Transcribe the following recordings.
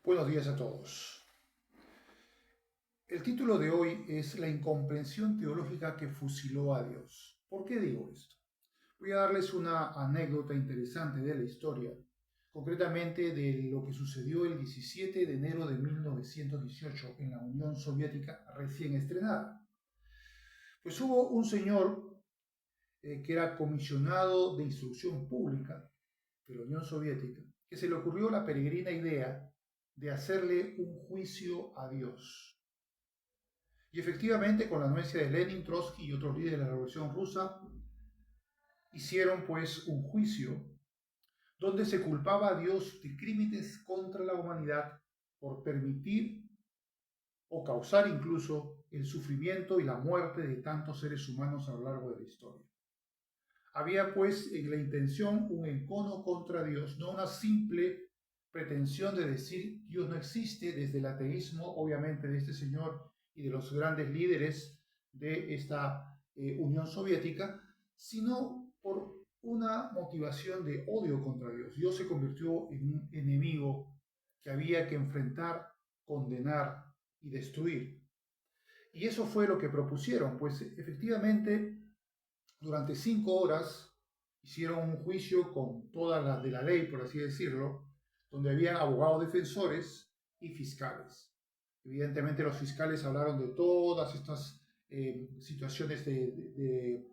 Buenos días a todos. El título de hoy es La incomprensión teológica que fusiló a Dios. ¿Por qué digo esto? Voy a darles una anécdota interesante de la historia, concretamente de lo que sucedió el 17 de enero de 1918 en la Unión Soviética recién estrenada. Pues hubo un señor que era comisionado de instrucción pública de la Unión Soviética, que se le ocurrió la peregrina idea de hacerle un juicio a Dios. Y efectivamente, con la anuencia de Lenin, Trotsky y otros líderes de la Revolución Rusa, hicieron pues un juicio donde se culpaba a Dios de crímenes contra la humanidad por permitir o causar incluso el sufrimiento y la muerte de tantos seres humanos a lo largo de la historia. Había pues en la intención un encono contra Dios, no una simple pretensión de decir Dios no existe desde el ateísmo, obviamente, de este señor y de los grandes líderes de esta Unión Soviética, sino por una motivación de odio contra Dios. Dios se convirtió en un enemigo que había que enfrentar, condenar y destruir. Y eso fue lo que propusieron, pues efectivamente durante 5 horas hicieron un juicio con todas las de la ley, por así decirlo, donde había abogados defensores y fiscales. Evidentemente los fiscales hablaron de todas estas situaciones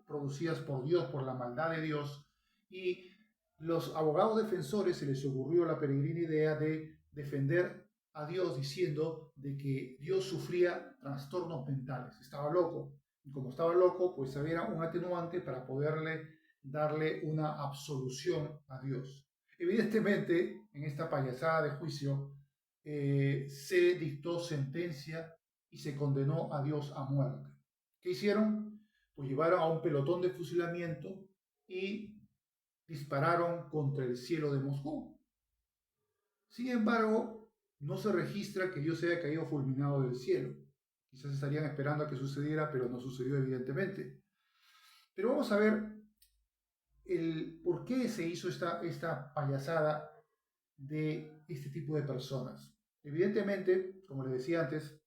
producidas por Dios, por la maldad de Dios, y los abogados defensores se les ocurrió la peregrina idea de defender a Dios diciendo de que Dios sufría trastornos mentales, estaba loco, y como estaba loco, pues había un atenuante para poderle darle una absolución a Dios. Evidentemente, en esta payasada de juicio, se dictó sentencia y se condenó a Dios a muerte. ¿Qué hicieron? Pues llevaron a un pelotón de fusilamiento y dispararon contra el cielo de Moscú. Sin embargo, no se registra que Dios haya caído fulminado del cielo. Quizás estarían esperando a que sucediera, pero no sucedió evidentemente. Pero vamos a ver el por qué se hizo esta payasada de este tipo de personas. Evidentemente, como les decía antes,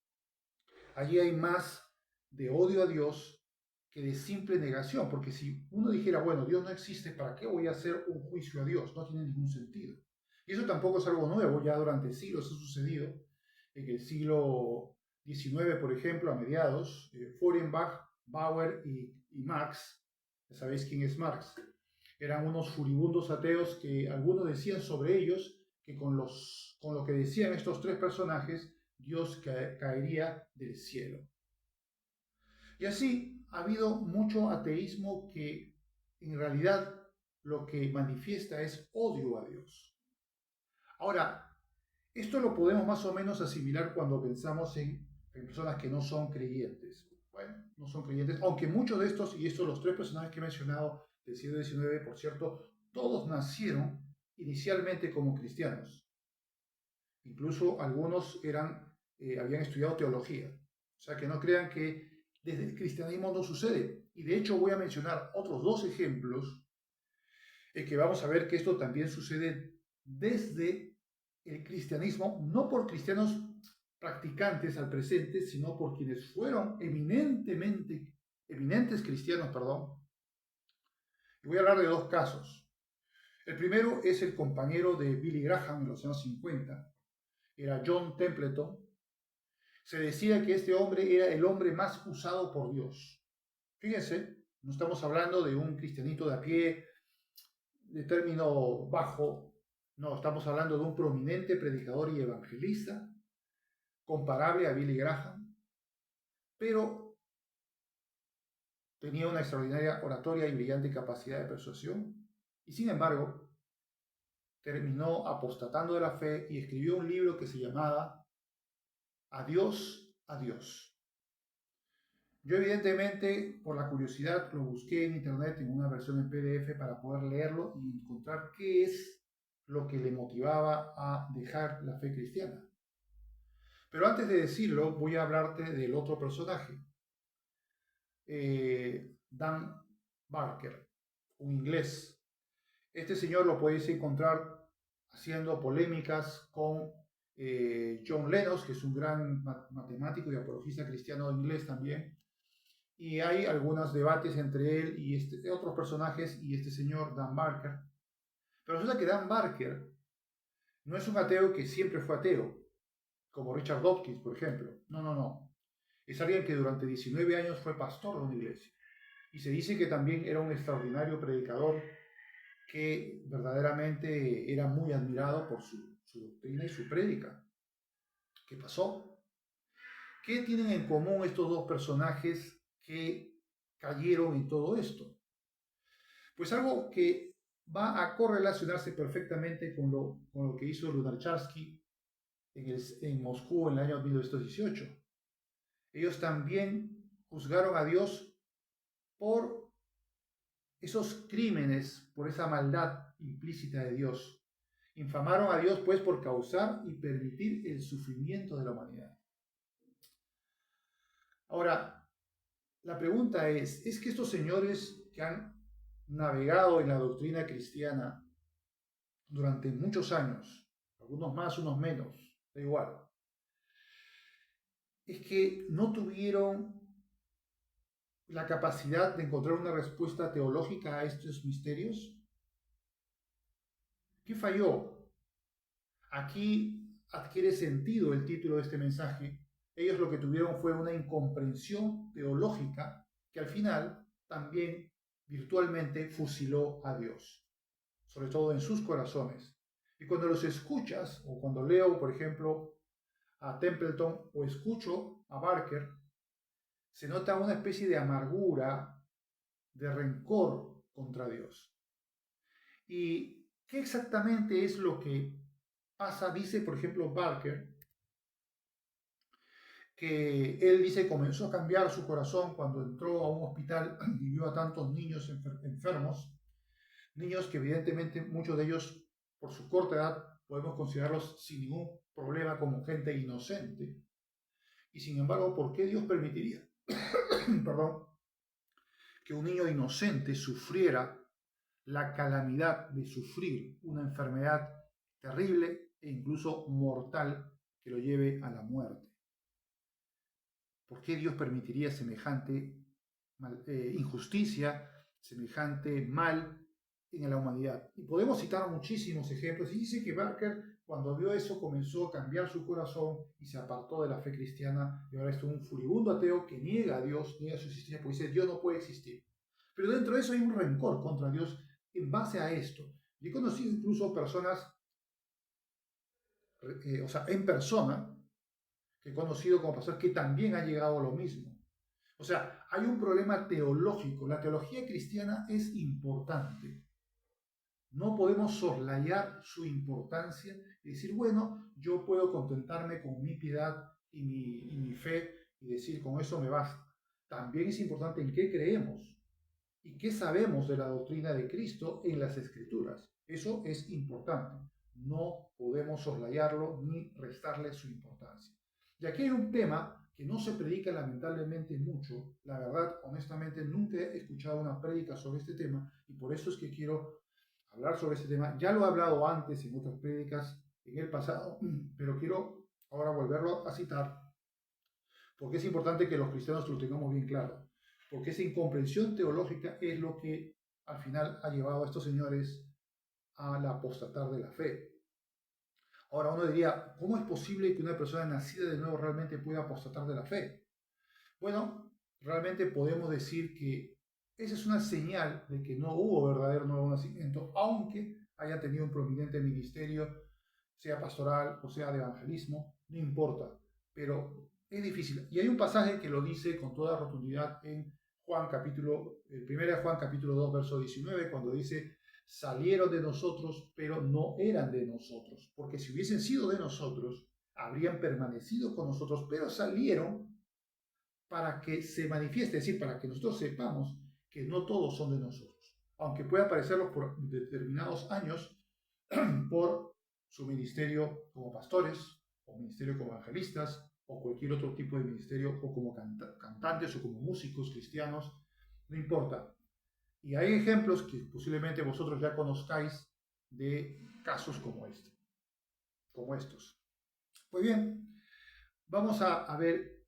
allí hay más de odio a Dios que de simple negación, porque si uno dijera, bueno, Dios no existe, ¿para qué voy a hacer un juicio a Dios? No tiene ningún sentido. Y eso tampoco es algo nuevo, ya durante siglos ha sucedido. En el siglo XIX, por ejemplo, a mediados, Feuerbach, Bauer y Marx, ya sabéis quién es Marx, eran unos furibundos ateos que algunos decían sobre ellos que con lo que decían estos tres personajes, Dios caería del cielo. Y así ha habido mucho ateísmo que en realidad lo que manifiesta es odio a Dios. Ahora, esto lo podemos más o menos asimilar cuando pensamos en personas que no son creyentes. Bueno, no son creyentes, aunque muchos de estos, y estos los tres personajes que he mencionado del siglo XIX, por cierto, todos nacieron inicialmente como cristianos. Incluso algunos habían estudiado teología. O sea, que no crean que desde el cristianismo no sucede. Y de hecho voy a mencionar otros dos ejemplos que vamos a ver que esto también sucede desde el cristianismo, no por cristianos practicantes al presente, sino por quienes fueron eminentes cristianos, perdón. Y voy a hablar de dos casos. El primero es el compañero de Billy Graham en los años 50, era John Templeton. Se decía que este hombre era el hombre más usado por Dios. Fíjense, no estamos hablando de un cristianito de a pie, de término bajo, no, estamos hablando de un prominente predicador y evangelista, comparable a Billy Graham, pero tenía una extraordinaria oratoria y brillante capacidad de persuasión, y sin embargo, terminó apostatando de la fe y escribió un libro que se llamaba Adiós, adiós. Yo evidentemente, por la curiosidad, lo busqué en internet en una versión en PDF para poder leerlo y encontrar qué es lo que le motivaba a dejar la fe cristiana. Pero antes de decirlo, voy a hablarte del otro personaje, Dan Barker, un inglés. Este señor lo podéis encontrar haciendo polémicas con John Lennox, que es un gran matemático y apologista cristiano inglés también, y hay algunos debates entre él y otros personajes y este señor Dan Barker. Pero resulta que Dan Barker no es un ateo que siempre fue ateo, como Richard Dawkins, por ejemplo. No, no, no. Es alguien que durante 19 años fue pastor de una iglesia. Y se dice que también era un extraordinario predicador que verdaderamente era muy admirado por su doctrina y su prédica. ¿Qué pasó? ¿Qué tienen en común estos dos personajes que cayeron en todo esto? Pues algo que va a correlacionarse perfectamente con lo que hizo Lunarcharsky en Moscú en el año 1918. Ellos también juzgaron a Dios por esos crímenes, por esa maldad implícita de Dios. Infamaron a Dios pues por causar y permitir el sufrimiento de la humanidad. Ahora, la pregunta es que estos señores que han navegado en la doctrina cristiana durante muchos años, algunos más, unos menos, da igual, es que no tuvieron la capacidad de encontrar una respuesta teológica a estos misterios? ¿Qué falló? Aquí adquiere sentido el título de este mensaje. Ellos lo que tuvieron fue una incomprensión teológica que al final también virtualmente fusiló a Dios, sobre todo en sus corazones. Y cuando los escuchas, o cuando leo, por ejemplo, a Templeton o escucho a Barker, se nota una especie de amargura, de rencor contra Dios. ¿Y qué exactamente es lo que pasa? Dice, por ejemplo, Barker, que él dice comenzó a cambiar su corazón cuando entró a un hospital y vio a tantos niños enfermos, niños que evidentemente muchos de ellos, por su corta edad, podemos considerarlos sin ningún problema como gente inocente. Y sin embargo, ¿por qué Dios permitiría perdón, que un niño inocente sufriera la calamidad de sufrir una enfermedad terrible e incluso mortal que lo lleve a la muerte? ¿Por qué Dios permitiría semejante injusticia, semejante mal en la humanidad? Y podemos citar muchísimos ejemplos. Y dice que Barker, cuando vio eso, comenzó a cambiar su corazón y se apartó de la fe cristiana. Y ahora es un furibundo ateo que niega a Dios, niega su existencia, porque dice Dios no puede existir. Pero dentro de eso hay un rencor contra Dios en base a esto. Y he conocido incluso personas, o sea, en persona, que he conocido como pastores que también ha llegado a lo mismo. O sea, hay un problema teológico. La teología cristiana es importante. No podemos soslayar su importancia y decir, bueno, yo puedo contentarme con mi piedad y mi fe y decir, con eso me basta. También es importante en qué creemos y qué sabemos de la doctrina de Cristo en las Escrituras. Eso es importante. No podemos soslayarlo ni restarle su importancia. Y aquí hay un tema que no se predica lamentablemente mucho. La verdad, honestamente, nunca he escuchado una prédica sobre este tema y por eso es que quiero hablar sobre este tema. Ya lo he hablado antes en otras prédicas en el pasado, pero quiero ahora volverlo a citar porque es importante que los cristianos lo tengamos bien claro. Porque esa incomprensión teológica es lo que al final ha llevado a estos señores al apostatar de la fe. Ahora uno diría, ¿cómo es posible que una persona nacida de nuevo realmente pueda apostatar de la fe? Bueno, realmente podemos decir que esa es una señal de que no hubo verdadero nuevo nacimiento, aunque haya tenido un prominente ministerio, sea pastoral o sea de evangelismo, no importa, pero es difícil. Y hay un pasaje que lo dice con toda rotundidad en Juan capítulo, el 1 Juan capítulo 2, verso 19, cuando dice, salieron de nosotros, pero no eran de nosotros, porque si hubiesen sido de nosotros, habrían permanecido con nosotros, pero salieron para que se manifieste, es decir, para que nosotros sepamos que no todos son de nosotros, aunque pueda parecerlos por determinados años, por su ministerio como pastores, o ministerio como evangelistas, o cualquier otro tipo de ministerio, o como cantantes, o como músicos cristianos, no importa. Y hay ejemplos que posiblemente vosotros ya conozcáis de casos como estos. Pues bien, vamos a ver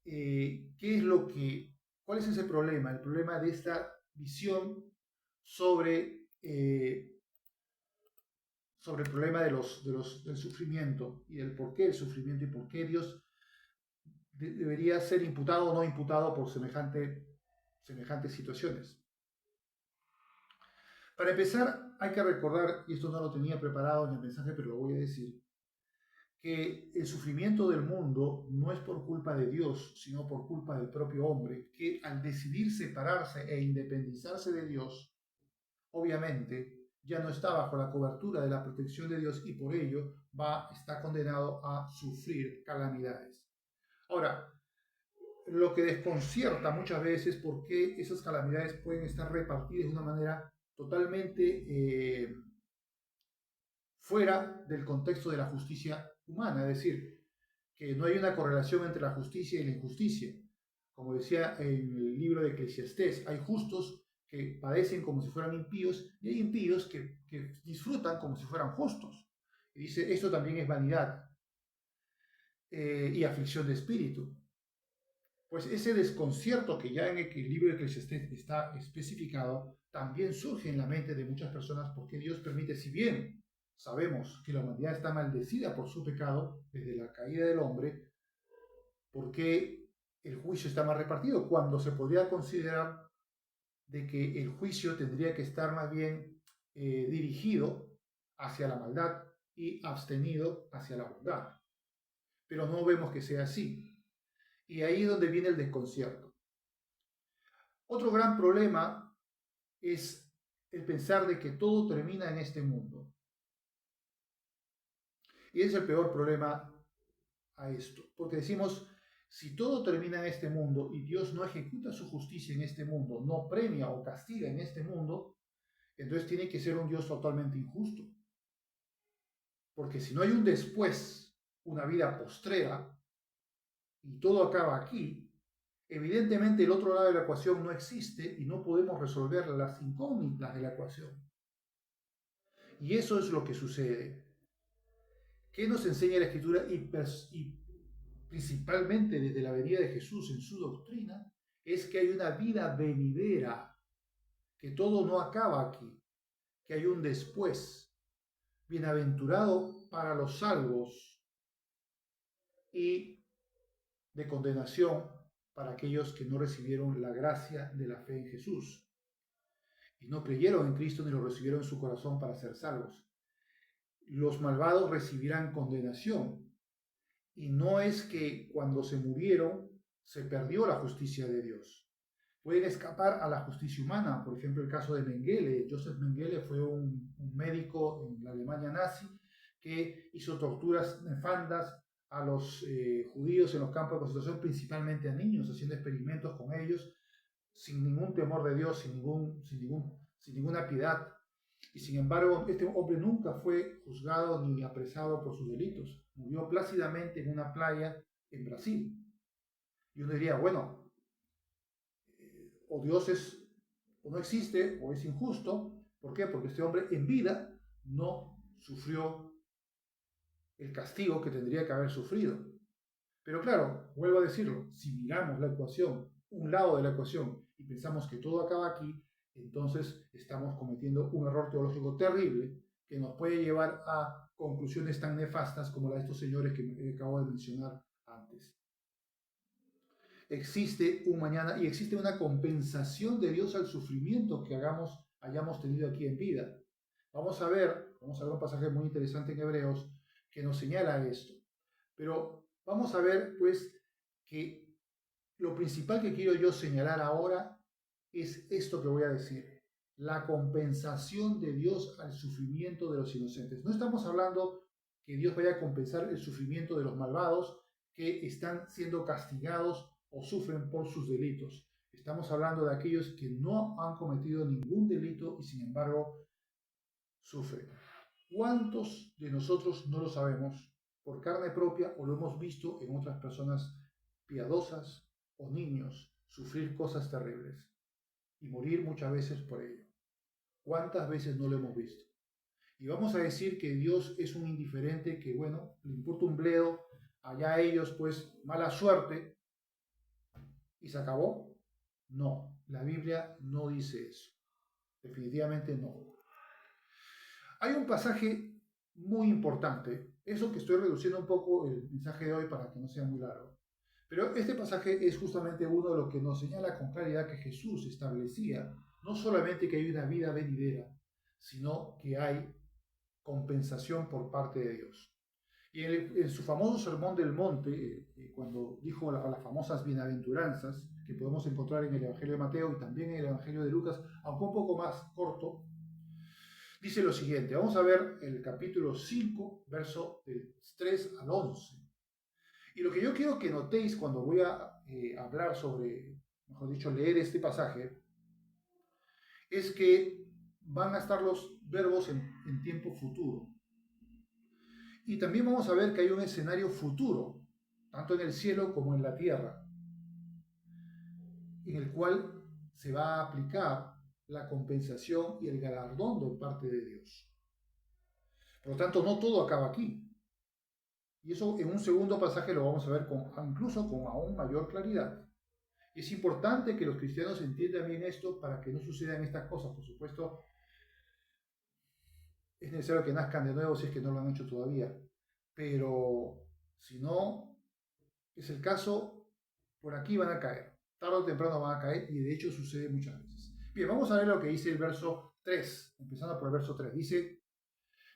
cuál es ese problema, el problema de esta visión sobre, sobre el problema del sufrimiento y el por qué el sufrimiento y por qué Dios debería ser imputado o no imputado por semejantes situaciones. Para empezar, hay que recordar, y esto no lo tenía preparado en el mensaje, pero lo voy a decir, que el sufrimiento del mundo no es por culpa de Dios, sino por culpa del propio hombre, que al decidir separarse e independizarse de Dios, obviamente ya no está bajo la cobertura de la protección de Dios y por ello está condenado a sufrir calamidades. Ahora, lo que desconcierta muchas veces es por qué esas calamidades pueden estar repartidas de una manera totalmente fuera del contexto de la justicia humana, es decir, que no hay una correlación entre la justicia y la injusticia. Como decía en el libro de Eclesiastés, hay justos que padecen como si fueran impíos y hay impíos que disfrutan como si fueran justos. Y dice, esto también es vanidad y aflicción de espíritu. Pues ese desconcierto que ya en el libro de Eclesiastés está especificado, también surge en la mente de muchas personas porque Dios permite, si bien sabemos que la humanidad está maldecida por su pecado desde la caída del hombre, porque el juicio está más repartido, cuando se podría considerar de que el juicio tendría que estar más bien dirigido hacia la maldad y abstenido hacia la bondad. Pero no vemos que sea así. Y ahí es donde viene el desconcierto. Otro gran problema es el pensar de que todo termina en este mundo. Y es el peor problema a esto, porque decimos, si todo termina en este mundo y Dios no ejecuta su justicia en este mundo, no premia o castiga en este mundo, entonces tiene que ser un Dios totalmente injusto. Porque si no hay un después, una vida postrera, y todo acaba aquí, evidentemente el otro lado de la ecuación no existe y no podemos resolver las incógnitas de la ecuación. Y eso es lo que sucede. ¿Qué nos enseña la Escritura y principalmente desde la venida de Jesús en su doctrina? Es que hay una vida venidera, que todo no acaba aquí, que hay un después. Bienaventurado para los salvos y de condenación para aquellos que no recibieron la gracia de la fe en Jesús y no creyeron en Cristo ni lo recibieron en su corazón para ser salvos. Los malvados recibirán condenación y no es que cuando se murieron se perdió la justicia de Dios. Pueden escapar a la justicia humana, por ejemplo el caso de Mengele. Joseph Mengele fue un médico en la Alemania nazi que hizo torturas nefandas a los judíos en los campos de concentración, principalmente a niños, haciendo experimentos con ellos, sin ningún temor de Dios, sin ninguna piedad. Y sin embargo, este hombre nunca fue juzgado ni apresado por sus delitos. Murió plácidamente en una playa en Brasil. Y uno diría, bueno, o Dios o no existe, o es injusto. ¿Por qué? Porque este hombre en vida no sufrió el castigo que tendría que haber sufrido. Pero claro, vuelvo a decirlo, si miramos la ecuación, un lado de la ecuación, y pensamos que todo acaba aquí, entonces estamos cometiendo un error teológico terrible que nos puede llevar a conclusiones tan nefastas como la de estos señores que acabo de mencionar antes. Existe un mañana y existe una compensación de Dios al sufrimiento que hayamos tenido aquí en vida. Vamos a ver un pasaje muy interesante en Hebreos que nos señala esto. Pero vamos a ver, pues, que lo principal que quiero yo señalar ahora es esto que voy a decir: la compensación de Dios al sufrimiento de los inocentes. No estamos hablando que Dios vaya a compensar el sufrimiento de los malvados que están siendo castigados o sufren por sus delitos. Estamos hablando de aquellos que no han cometido ningún delito y sin embargo sufren. ¿Cuántos de nosotros no lo sabemos por carne propia o lo hemos visto en otras personas piadosas o niños sufrir cosas terribles y morir muchas veces por ello? ¿Cuántas veces no lo hemos visto? Y vamos a decir que Dios es un indiferente que, bueno, le importa un bledo allá ellos, pues, mala suerte, y se acabó. No, la Biblia no dice eso. Definitivamente no. Hay un pasaje muy importante, eso que estoy reduciendo un poco el mensaje de hoy para que no sea muy largo. Pero este pasaje es justamente uno de los que nos señala con claridad que Jesús establecía no solamente que hay una vida venidera, sino que hay compensación por parte de Dios. Y en su famoso Sermón del Monte, cuando dijo las famosas bienaventuranzas, que podemos encontrar en el Evangelio de Mateo y también en el Evangelio de Lucas, aunque un poco más corto, dice lo siguiente. Vamos a ver el capítulo 5, verso del 3 al 11. Y lo que yo quiero que notéis cuando voy a hablar sobre, mejor dicho, leer este pasaje, es que van a estar los verbos en tiempo futuro. Y también vamos a ver que hay un escenario futuro, tanto en el cielo como en la tierra, en el cual se va a aplicar la compensación y el galardón de parte de Dios. Por lo tanto, no todo acaba aquí. Y eso en un segundo pasaje lo vamos a ver incluso con aún mayor claridad. Es importante que los cristianos entiendan bien esto para que no sucedan estas cosas. Por supuesto, es necesario que nazcan de nuevo si es que no lo han hecho todavía. Pero si no es el caso, por aquí van a caer. Tarde o temprano van a caer y de hecho sucede muchas veces. Bien, vamos a ver lo que dice el verso 3, empezando por el verso 3. Dice: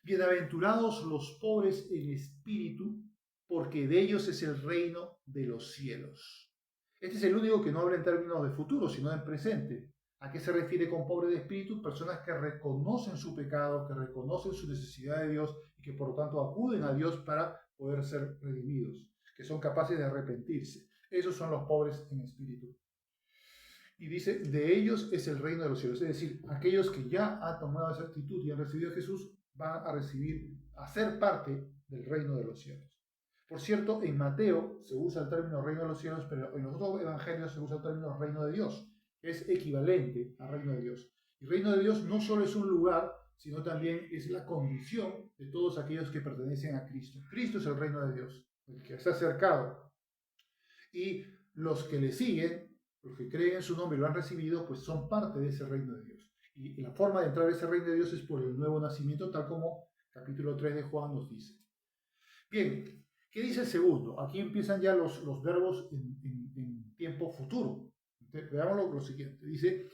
bienaventurados los pobres en espíritu, porque de ellos es el reino de los cielos. Este es el único que no habla en términos de futuro, sino en presente. ¿A qué se refiere con pobre de espíritu? Personas que reconocen su pecado, que reconocen su necesidad de Dios y que por lo tanto acuden a Dios para poder ser redimidos, que son capaces de arrepentirse. Esos son los pobres en espíritu. Y dice, de ellos es el reino de los cielos. Es decir, aquellos que ya han tomado esa actitud y han recibido a Jesús, van a ser parte del reino de los cielos. Por cierto, en Mateo se usa el término reino de los cielos, pero en los otros evangelios se usa el término reino de Dios, que es equivalente al reino de Dios. Y reino de Dios no solo es un lugar, sino también es la condición de todos aquellos que pertenecen a Cristo. Cristo es el reino de Dios, el que se ha acercado. Y los que le siguen, los que creen en su nombre y lo han recibido, pues son parte de ese reino de Dios. Y la forma de entrar a ese reino de Dios es por el nuevo nacimiento, tal como capítulo 3 de Juan nos dice. Bien, ¿qué dice el segundo? Aquí empiezan ya los verbos en tiempo futuro. Entonces, veamos lo siguiente. Dice,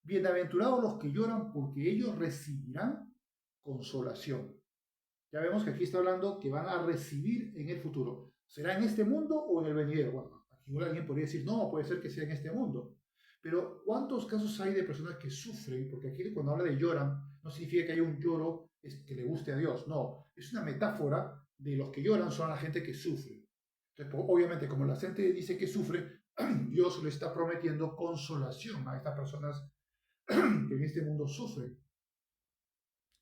bienaventurados los que lloran, porque ellos recibirán consolación. Ya vemos que aquí está hablando que van a recibir en el futuro. ¿Será en este mundo o en el venidero? Bueno, aquí alguien podría decir, no, puede ser que sea en este mundo. Pero ¿cuántos casos hay de personas que sufren? Porque aquí cuando habla de lloran, no significa que haya un lloro que le guste a Dios. No, es una metáfora de los que lloran son la gente que sufre. Entonces, pues, obviamente, como la gente dice que sufre, Dios le está prometiendo consolación a estas personas que en este mundo sufren.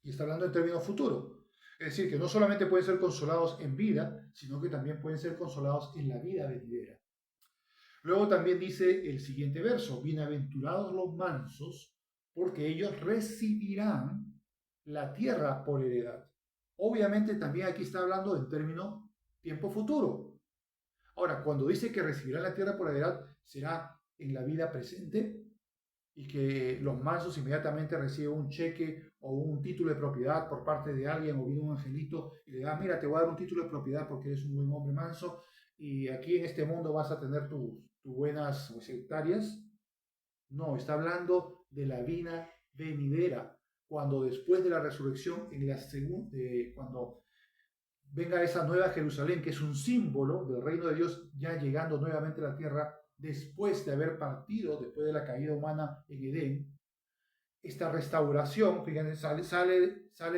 Y está hablando en términos futuros. Es decir, que no solamente pueden ser consolados en vida, sino que también pueden ser consolados en la vida venidera. Luego también dice el siguiente verso, bienaventurados los mansos, porque ellos recibirán la tierra por heredad. Obviamente también aquí está hablando en términos tiempo futuro. Ahora, cuando dice que recibirán la tierra por heredad, será en la vida presente, y que los mansos inmediatamente reciben un cheque o un título de propiedad por parte de alguien, o viene un angelito y le da, mira, te voy a dar un título de propiedad porque eres un buen hombre manso y aquí en este mundo vas a tener tus buenas hectáreas. No, está hablando de la vida venidera, cuando después de la resurrección, cuando venga esa nueva Jerusalén, que es un símbolo del reino de Dios ya llegando nuevamente a la tierra, después de haber partido, después de la caída humana en Edén, esta restauración, fíjense, sale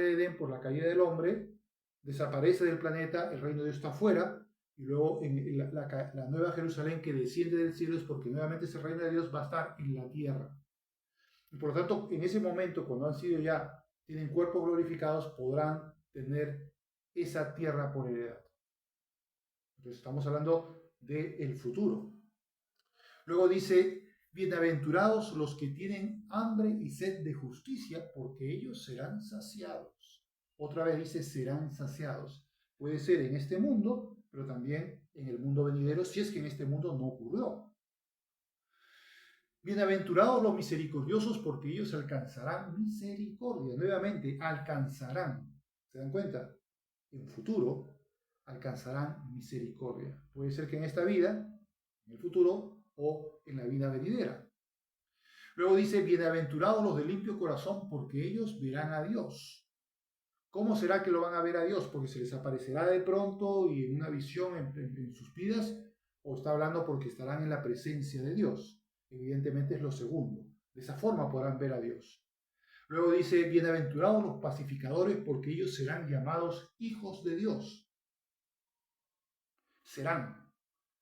de Edén por la caída del hombre, desaparece del planeta, el reino de Dios está afuera, y luego en la nueva Jerusalén que desciende del cielo es porque nuevamente ese reino de Dios va a estar en la tierra. Y por lo tanto, en ese momento, cuando han sido ya, tienen cuerpos glorificados, podrán tener esa tierra por heredad. Entonces estamos hablando del futuro. Luego dice, bienaventurados los que tienen hambre y sed de justicia, porque ellos serán saciados. Otra vez dice, serán saciados. Puede ser en este mundo, pero también en el mundo venidero, si es que en este mundo no ocurrió. Bienaventurados los misericordiosos, porque ellos alcanzarán misericordia. Nuevamente, alcanzarán. ¿Se dan cuenta? En futuro alcanzarán misericordia. Puede ser que en esta vida, en el futuro o en la vida venidera. Luego dice, bienaventurados los de limpio corazón, porque ellos verán a Dios. ¿Cómo será que lo van a ver a Dios? ¿Porque se les aparecerá de pronto y en una visión en sus vidas? ¿O está hablando porque estarán en la presencia de Dios? Evidentemente es lo segundo. De esa forma podrán ver a Dios. Luego dice, bienaventurados los pacificadores, porque ellos serán llamados hijos de Dios. Serán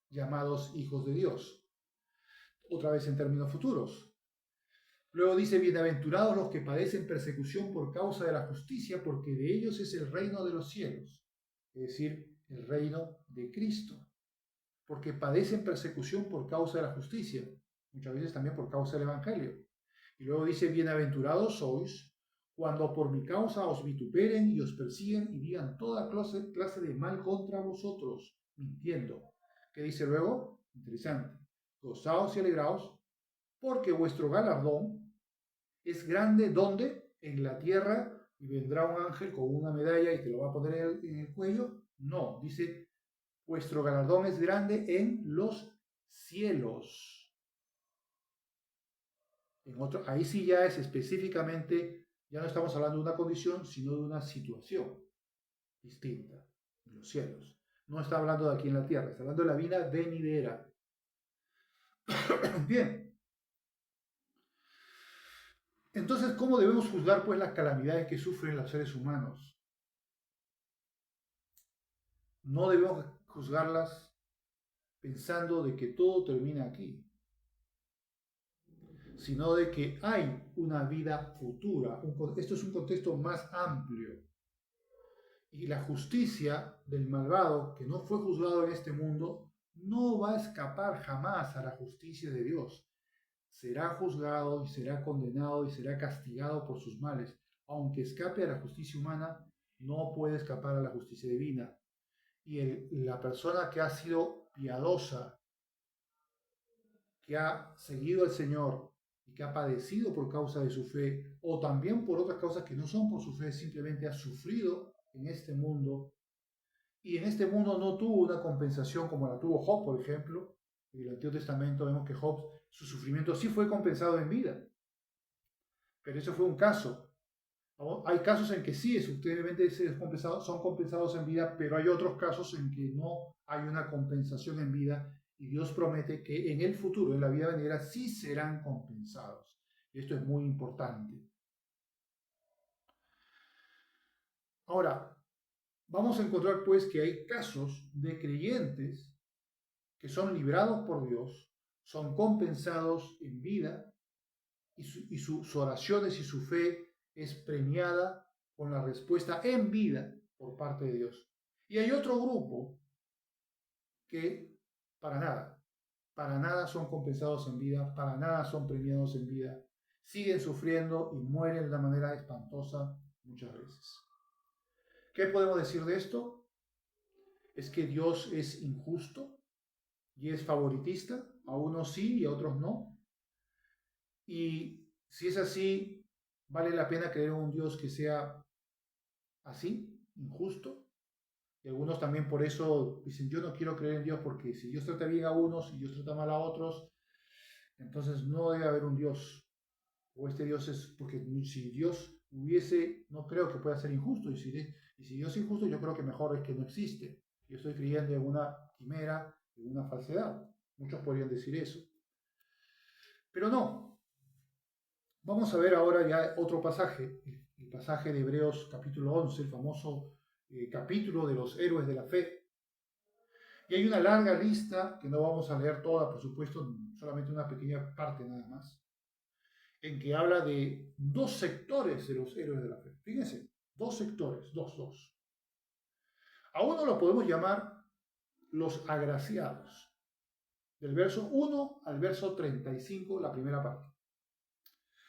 llamados hijos de Dios. Otra vez en términos futuros. Luego dice, bienaventurados los que padecen persecución por causa de la justicia, porque de ellos es el reino de los cielos, es decir, el reino de Cristo. Porque padecen persecución por causa de la justicia, muchas veces también por causa del Evangelio. Y luego dice, bienaventurados sois cuando por mi causa os vituperen y os persiguen y digan toda clase de mal contra vosotros, mintiendo. ¿Qué dice luego? Interesante. Gozaos y alegraos, porque vuestro galardón es grande, ¿dónde? En la tierra, y vendrá un ángel con una medalla y te lo va a poner en el cuello. No, dice, vuestro galardón es grande en los cielos. Ahí sí ya es específicamente, ya no estamos hablando de una condición, sino de una situación distinta, en los cielos. No está hablando de aquí en la tierra, está hablando de la vida venidera. Bien. Entonces, ¿cómo debemos juzgar pues las calamidades que sufren los seres humanos? No debemos juzgarlas pensando de que todo termina aquí, sino de que hay una vida futura. Esto es un contexto más amplio. Y la justicia del malvado que no fue juzgado en este mundo no va a escapar jamás a la justicia de Dios. Será juzgado y será condenado y será castigado por sus males. Aunque escape a la justicia humana, no puede escapar a la justicia divina. Y la persona que ha sido piadosa, que ha seguido al Señor y que ha padecido por causa de su fe, o también por otras causas que no son por su fe, simplemente ha sufrido en este mundo, y en este mundo no tuvo una compensación como la tuvo Job, por ejemplo. En el Antiguo Testamento vemos que Job, su sufrimiento sí fue compensado en vida, pero eso fue un caso. Hay casos en que sí, efectivamente son compensados en vida, pero hay otros casos en que no hay una compensación en vida y Dios promete que en el futuro, en la vida venidera, sí serán compensados. Y esto es muy importante. Ahora, vamos a encontrar pues que hay casos de creyentes que son librados por Dios, son compensados en vida y sus oraciones y su fe es premiada con la respuesta en vida por parte de Dios. Y hay otro grupo que para nada son compensados en vida, para nada son premiados en vida, siguen sufriendo y mueren de una manera espantosa muchas veces. ¿Qué podemos decir de esto? Es que Dios es injusto y es favoritista, a unos sí y a otros no. Y si es así, ¿vale la pena creer en un Dios que sea así, injusto? Y algunos también por eso dicen, yo no quiero creer en Dios porque si Dios trata bien a unos y Dios trata mal a otros, entonces no debe haber un Dios. O este Dios es, porque si Dios hubiese, no creo que pueda ser injusto. Y si Dios es injusto, yo creo que mejor es que no existe. Yo estoy creyendo en una quimera, en una falsedad. Muchos podrían decir eso. Pero no. Vamos a ver ahora ya otro pasaje, el pasaje de Hebreos capítulo 11, el famoso capítulo de los héroes de la fe. Y hay una larga lista, que no vamos a leer toda, por supuesto, solamente una pequeña parte nada más, en que habla de dos sectores de los héroes de la fe. Fíjense, dos sectores, dos. A uno lo podemos llamar los agraciados, del verso 1 al verso 35, la primera parte.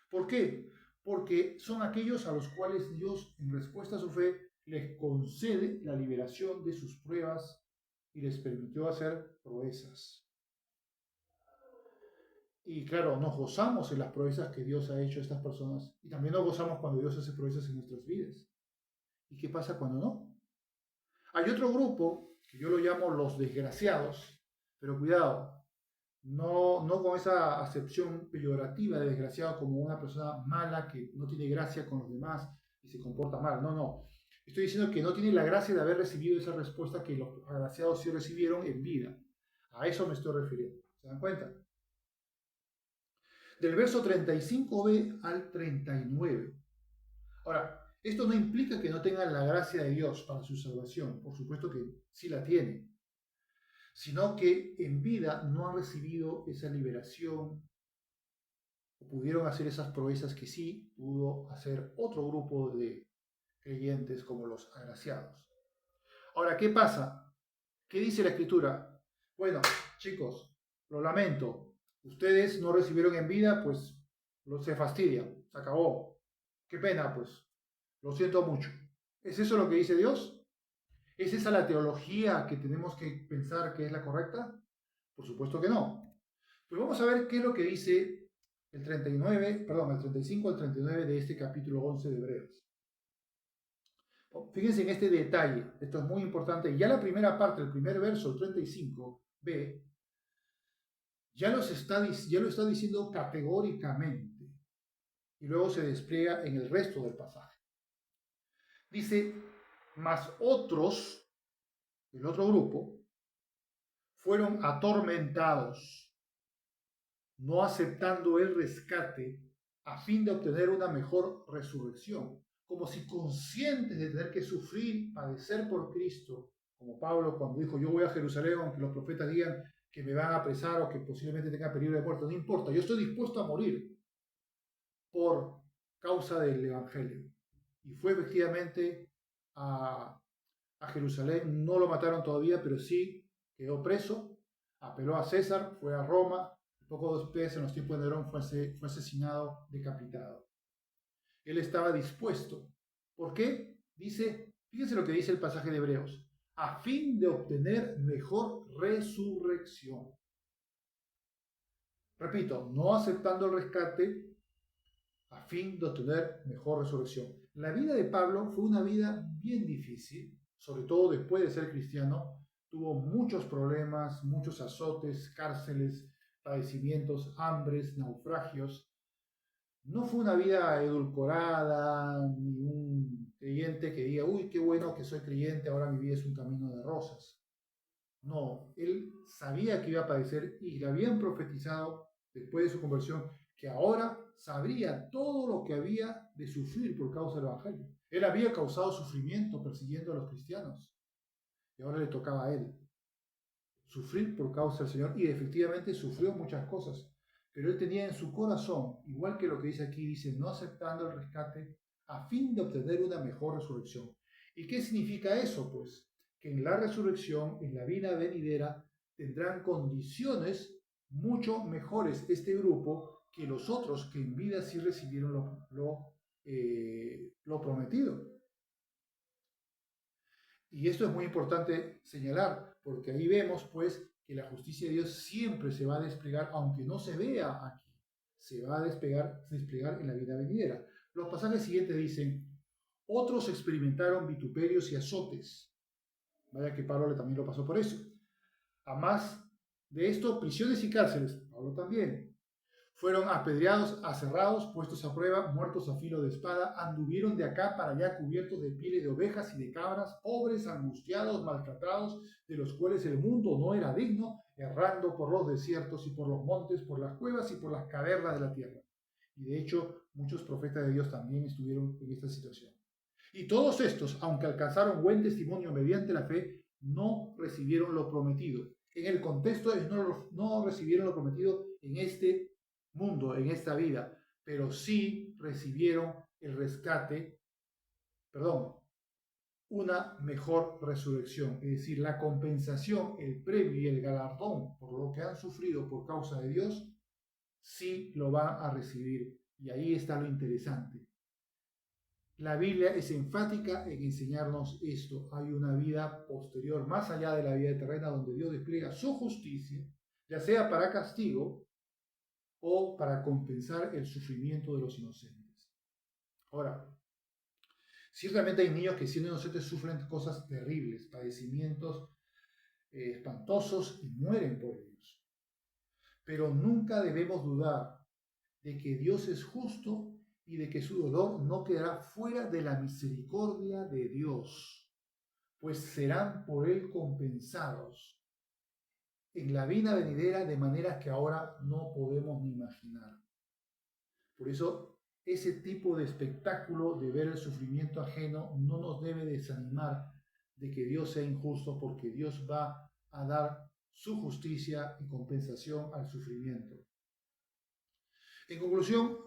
¿Por qué? Porque son aquellos a los cuales Dios, en respuesta a su fe, les concede la liberación de sus pruebas y les permitió hacer proezas. Y claro, nos gozamos en las proezas que Dios ha hecho a estas personas y también nos gozamos cuando Dios hace proezas en nuestras vidas. ¿Y qué pasa cuando no? Hay otro grupo que yo lo llamo los desgraciados, pero cuidado, no con esa acepción peyorativa de desgraciado como una persona mala que no tiene gracia con los demás y se comporta mal. No. Estoy diciendo que no tiene la gracia de haber recibido esa respuesta que los agraciados sí recibieron en vida. A eso me estoy refiriendo. ¿Se dan cuenta? Del verso 35b al 39. Ahora, esto no implica que no tengan la gracia de Dios para su salvación. Por supuesto que sí la tienen. Sino que en vida no han recibido esa liberación o pudieron hacer esas proezas que sí pudo hacer otro grupo de creyentes como los agraciados. Ahora, ¿qué pasa? ¿Qué dice la Escritura? Bueno, chicos, lo lamento. Ustedes no recibieron en vida, pues se fastidian, se acabó. Qué pena, pues. Lo siento mucho. ¿Es eso lo que dice Dios? ¿Es esa la teología que tenemos que pensar que es la correcta? Por supuesto que no. Pues vamos a ver qué es lo que dice el 35 al 39 de este capítulo 11 de Hebreos. Fíjense en este detalle, esto es muy importante. Ya la primera parte, el primer verso, el 35b, ya lo está diciendo categóricamente y luego se despliega en el resto del pasaje. Dice, mas otros, el otro grupo, fueron atormentados, no aceptando el rescate a fin de obtener una mejor resurrección, como si conscientes de tener que sufrir, padecer por Cristo, como Pablo cuando dijo, yo voy a Jerusalén, aunque los profetas digan que me van a apresar o que posiblemente tenga peligro de muerte, no importa, yo estoy dispuesto a morir por causa del Evangelio. Y fue efectivamente a Jerusalén, no lo mataron todavía, pero sí quedó preso, apeló a César, fue a Roma, poco después, en los tiempos de Nerón, fue asesinado, decapitado. Él estaba dispuesto. ¿Por qué? Dice, fíjense lo que dice el pasaje de Hebreos, a fin de obtener mejor resurrección. Repito, no aceptando el rescate, a fin de obtener mejor resurrección. La vida de Pablo fue una vida bien difícil, sobre todo después de ser cristiano. Tuvo muchos problemas, muchos azotes, cárceles, padecimientos, hambres, naufragios. No fue una vida edulcorada, ni un creyente que diga, uy, qué bueno que soy creyente, ahora mi vida es un camino de rosas. No, él sabía que iba a padecer y le habían profetizado después de su conversión que ahora sabría todo lo que había de sufrir por causa del Evangelio. Él había causado sufrimiento persiguiendo a los cristianos y ahora le tocaba a él sufrir por causa del Señor, y efectivamente sufrió muchas cosas, pero él tenía en su corazón, igual que lo que dice aquí, dice, no aceptando el rescate a fin de obtener una mejor resurrección. ¿Y qué significa eso? Pues que en la resurrección, en la vida venidera, tendrán condiciones mucho mejores este grupo que los otros que en vida sí recibieron lo prometido. Y esto es muy importante señalar, porque ahí vemos pues que la justicia de Dios siempre se va a desplegar, aunque no se vea aquí, se va a desplegar en la vida venidera. Los pasajes siguientes dicen, otros experimentaron vituperios y azotes. Vaya que Pablo también lo pasó por eso. Además de esto, prisiones y cárceles, Pablo también. Fueron apedreados, aserrados, puestos a prueba, muertos a filo de espada, anduvieron de acá para allá cubiertos de pieles de ovejas y de cabras, pobres, angustiados, maltratados, de los cuales el mundo no era digno, errando por los desiertos y por los montes, por las cuevas y por las cavernas de la tierra. Y de hecho, muchos profetas de Dios también estuvieron en esta situación. Y todos estos, aunque alcanzaron buen testimonio mediante la fe, no recibieron lo prometido. En el contexto, ellos no recibieron lo prometido en este mundo, en esta vida, pero sí recibieron el rescate, una mejor resurrección, es decir, la compensación, el premio y el galardón por lo que han sufrido por causa de Dios, sí lo van a recibir. Y ahí está lo interesante. La Biblia es enfática en enseñarnos esto. Hay una vida posterior, más allá de la vida terrena, donde Dios despliega su justicia, ya sea para castigo o para compensar el sufrimiento de los inocentes. Ahora, ciertamente hay niños que siendo inocentes sufren cosas terribles, padecimientos espantosos y mueren por ellos. Pero nunca debemos dudar de que Dios es justo y de que su dolor no quedará fuera de la misericordia de Dios, pues serán por él compensados en la vida venidera de maneras que ahora no podemos ni imaginar. Por eso, ese tipo de espectáculo de ver el sufrimiento ajeno no nos debe desanimar de que Dios sea injusto, porque Dios va a dar su justicia y compensación al sufrimiento. En conclusión,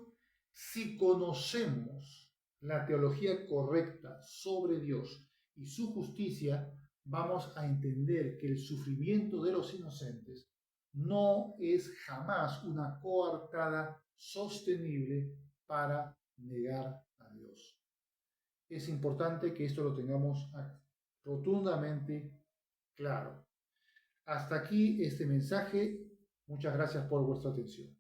si conocemos la teología correcta sobre Dios y su justicia, vamos a entender que el sufrimiento de los inocentes no es jamás una coartada sostenible para negar a Dios. Es importante que esto lo tengamos rotundamente claro. Hasta aquí este mensaje. Muchas gracias por vuestra atención.